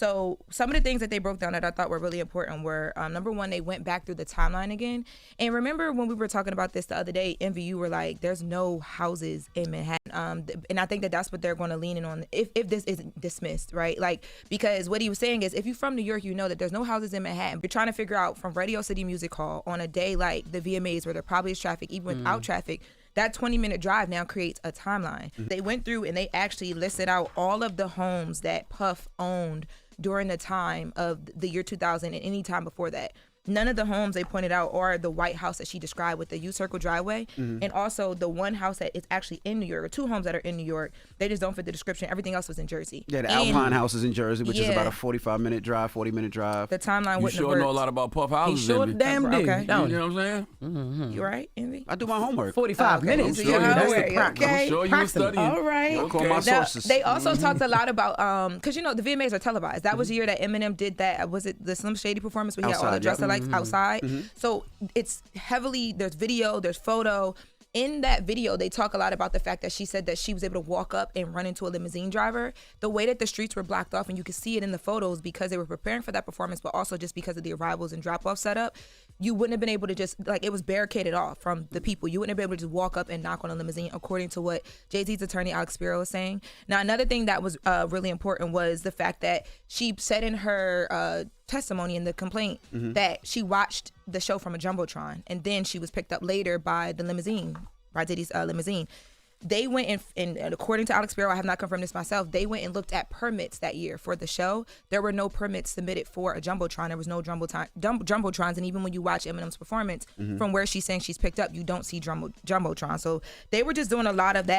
So some of the things that they broke down that I thought were really important were, number one, they went back through the timeline again. And remember when we were talking about this the other day, Envy, you were like, there's no houses in Manhattan. And I think that that's what they're going to lean in on if this isn't dismissed, right? Like, because what he was saying is if you're from New York, you know that there's no houses in Manhattan. You're trying to figure out from Radio City Music Hall on a day like the VMAs where there probably is traffic, even without traffic, that 20-minute drive now creates a timeline. They went through and they actually listed out all of the homes that Puff owned during the time of the year 2000 and any time before that. None of the homes they pointed out are the white house that she described with the U-circle driveway. And also the one house that is actually in New York, or two homes that are in New York. They just don't fit the description. Everything else was in Jersey. Yeah, the Alpine house is in Jersey, which is about a 45-minute drive, 40-minute drive. The timeline wouldn't have worked. You sure know a lot about Puff houses. He sure damn did. Okay. You know what I'm saying? You right, Envy? I do my homework. 45 minutes. So you're That's homework, okay. I'm sure you were studying. All right. Don't call my Now, sources. they also talked a lot about, because you know the VMAs are televised. That was the year that Eminem did that. Was it the Slim Shady performance where he had all the Outside, dress alikes outside? So it's heavily, there's video, there's photo. In that video, they talk a lot about the fact that she said that she was able to walk up and run into a limousine driver. The way that the streets were blocked off, and you could see it in the photos because they were preparing for that performance, but also just because of the arrivals and drop-off setup, you wouldn't have been able to just, like, it was barricaded off from the people. You wouldn't have been able to just walk up and knock on a limousine, according to what Jay-Z's attorney, Alex Spiro, was saying. Now, another thing that was really important was the fact that she said in her testimony in the complaint that she watched the show from a Jumbotron, and then she was picked up later by the limousine, by Diddy's limousine. They went and according to Alex Spiro, I have not confirmed this myself, they went and looked at permits that year for the show. There were no permits submitted for a Jumbotron. There was no Jumbotrons. And even when you watch Eminem's performance, from where she's saying she's picked up, you don't see Jumbotron. So they were just doing a lot of that.